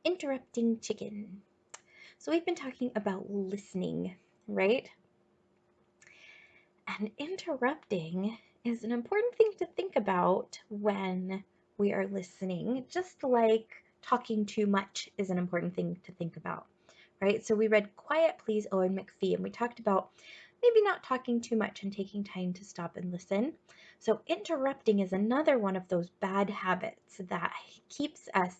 interrupting chicken. So we've been talking about listening, right? And interrupting is an important thing to think about when we are listening, just like talking too much is an important thing to think about, right? So we read Quiet Please, Owen McPhee, and we talked about maybe not talking too much and taking time to stop and listen. So interrupting is another one of those bad habits that keeps us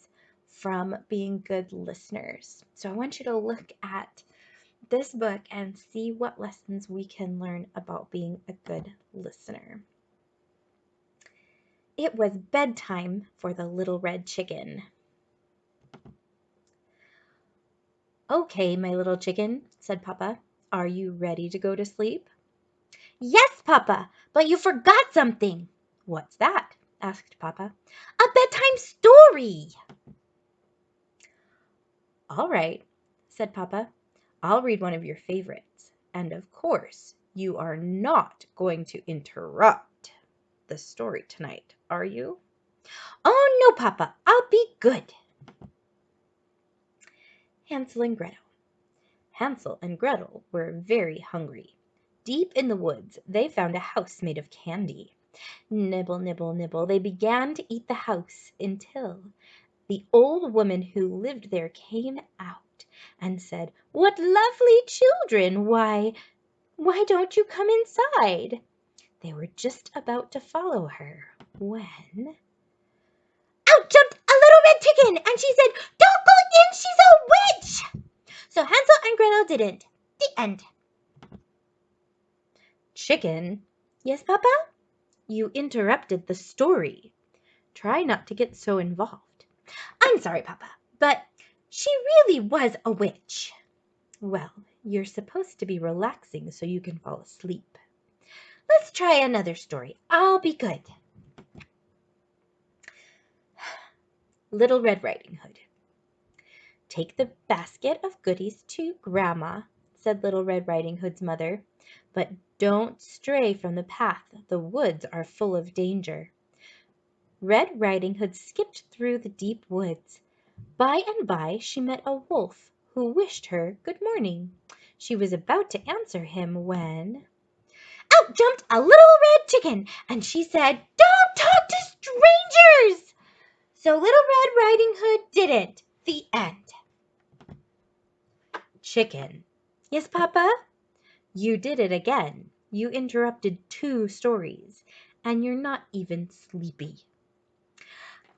from being good listeners. So I want you to look at this book and see what lessons we can learn about being a good listener. It was bedtime for the little red chicken. Okay, my little chicken, said Papa. Are you ready to go to sleep? Yes, Papa, but you forgot something. What's that? Asked Papa. A bedtime story. All right, said Papa. I'll read one of your favorites. And of course, you are not going to interrupt the story tonight, are you? Oh, no, Papa, I'll be good. Hansel and Gretel. Hansel and Gretel were very hungry. Deep in the woods, they found a house made of candy. Nibble, nibble, nibble, they began to eat the house until the old woman who lived there came out and said, What lovely children! Why don't you come inside? They were just about to follow her when out jumped a little red chicken, and she said, Don't go in, she's a witch! So Hansel and Gretel didn't. The end. Chicken? Yes, Papa? You interrupted the story. Try not to get so involved. I'm sorry, Papa, but she really was a witch. Well, you're supposed to be relaxing so you can fall asleep. Let's try another story. I'll be good. Little Red Riding Hood. Take the basket of goodies to Grandma, said Little Red Riding Hood's mother, but don't stray from the path. The woods are full of danger. Red Riding Hood skipped through the deep woods. By and by she met a wolf who wished her good morning. She was about to answer him when out jumped a little red chicken, and she said, Don't talk to strangers! So Little Red Riding Hood didn't. The end. Chicken. Yes, Papa? You did it again. You interrupted 2 stories, and you're not even sleepy.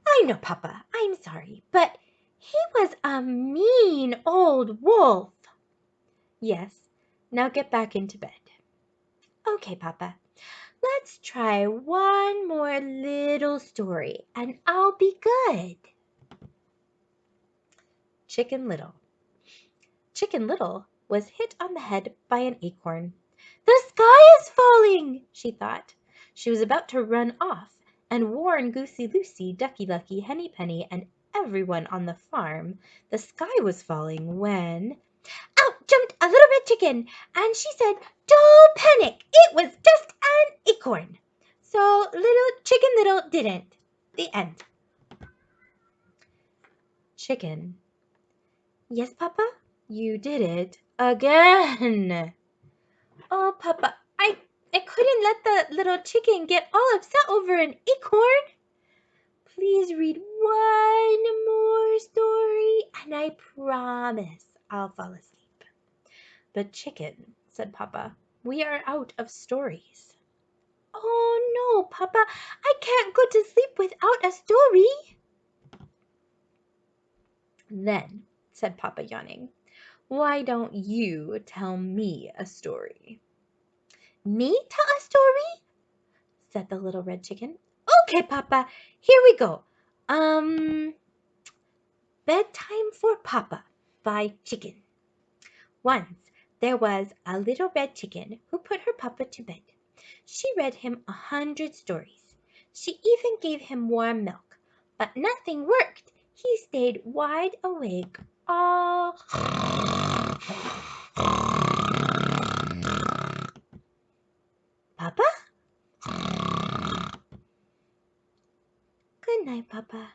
I know, Papa. I'm sorry, but he was a mean old wolf. Yes, now get back into bed. Okay, Papa. Let's try one more little story, and I'll be good. Chicken Little. Chicken Little was hit on the head by an acorn. The sky is falling, she thought. She was about to run off and warn Goosey Lucy, Ducky Lucky, Henny Penny, and everyone on the farm the sky was falling when out jumped a little red chicken, and she said, Don't panic, it was just an acorn. So Chicken Little didn't. The end. Chicken. Yes, Papa? You did it again. Oh, Papa, I couldn't let the little chicken get all upset over an acorn. Please read one more story, and I promise I'll fall asleep. But Chicken, said Papa, we are out of stories. Oh, no, Papa, I can't go to sleep without a story. Then, said Papa, yawning, why don't you tell me a story? Me tell a story? Said the little red chicken. Okay, Papa, here we go. Bedtime for Papa by Chicken. Once there was a little red chicken who put her papa to bed. She read him 100 stories. She even gave him warm milk, but nothing worked. He stayed wide awake all Papa? Good night, Papa.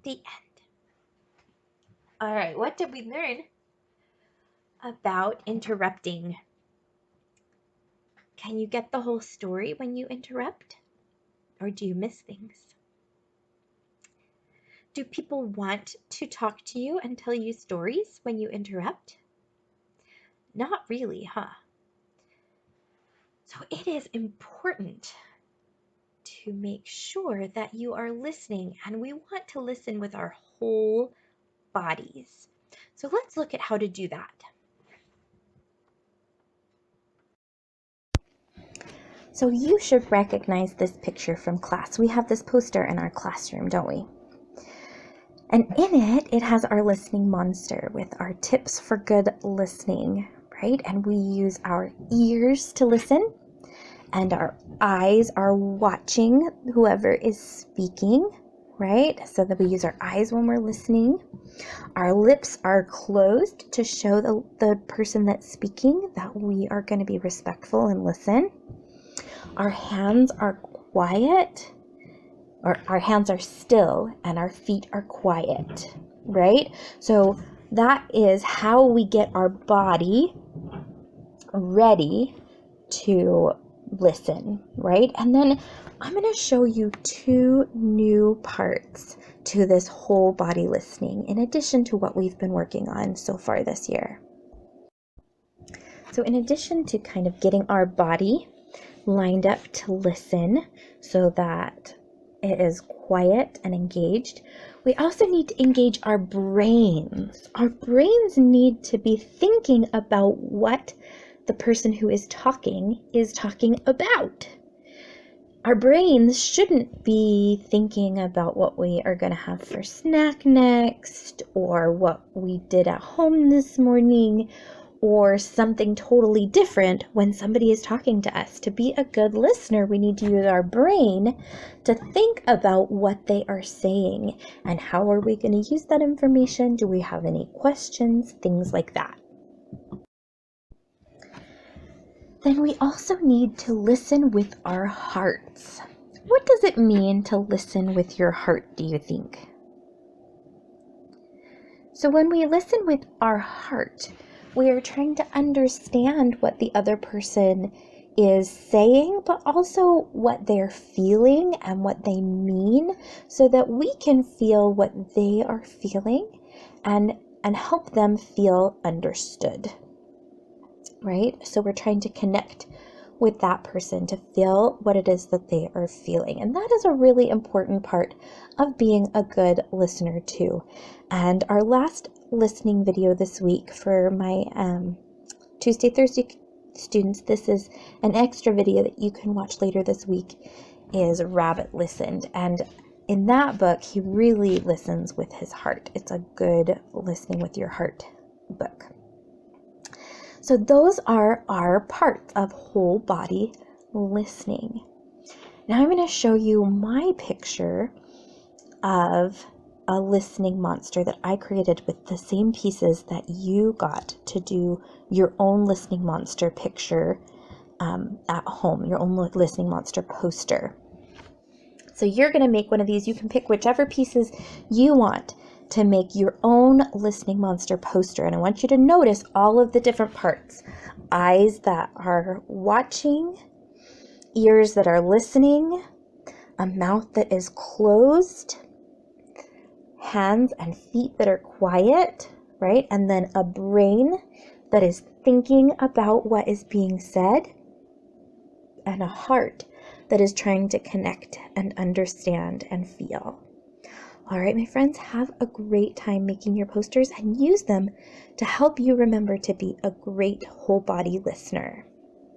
The end. All right, what did we learn about interrupting? Can you get the whole story when you interrupt? Or do you miss things? Do people want to talk to you and tell you stories when you interrupt? Not really, huh? So it is important to make sure that you are listening, and we want to listen with our whole bodies. So let's look at how to do that. So you should recognize this picture from class. We have this poster in our classroom, don't we? And in it, it has our listening monster with our tips for good listening, right? And we use our ears to listen, and our eyes are watching whoever is speaking, right? So that we use our eyes when we're listening. Our lips are closed to show the person that's speaking that we are going to be respectful and listen. Our hands are quiet, or our hands are still, and our feet are quiet, right? So that is how we get our body ready to listen, right? And then I'm going to show you 2 new parts to this whole body listening, in addition to what we've been working on so far this year. So in addition to kind of getting our body lined up to listen so that it is quiet and engaged, we also need to engage our brains. Our brains need to be thinking about what the person who is talking about. Our brains shouldn't be thinking about what we are going to have for snack next, or what we did at home this morning, or something totally different when somebody is talking to us. To be a good listener, we need to use our brain to think about what they are saying and how are we going to use that information. Do we have any questions? Things like that. Then we also need to listen with our hearts. What does it mean to listen with your heart, do you think? So when we listen with our heart, we are trying to understand what the other person is saying, but also what they're feeling and what they mean, so that we can feel what they are feeling and help them feel understood, right? So we're trying to connect with that person to feel what it is that they are feeling. And that is a really important part of being a good listener too. And our last listening video this week for my Tuesday, Thursday students, this is an extra video that you can watch later this week, is Rabbit Listened. And in that book, he really listens with his heart. It's a good listening with your heart book. So those are our parts of whole body listening. Now I'm going to show you my picture of a listening monster that I created with the same pieces that you got to do your own listening monster picture at home, your own listening monster poster. So you're going to make one of these. You can pick whichever pieces you want to make your own listening monster poster. And I want you to notice all of the different parts. Eyes that are watching, ears that are listening, a mouth that is closed, hands and feet that are quiet, right? And then a brain that is thinking about what is being said, and a heart that is trying to connect and understand and feel. All right, my friends, have a great time making your posters and use them to help you remember to be a great whole body listener.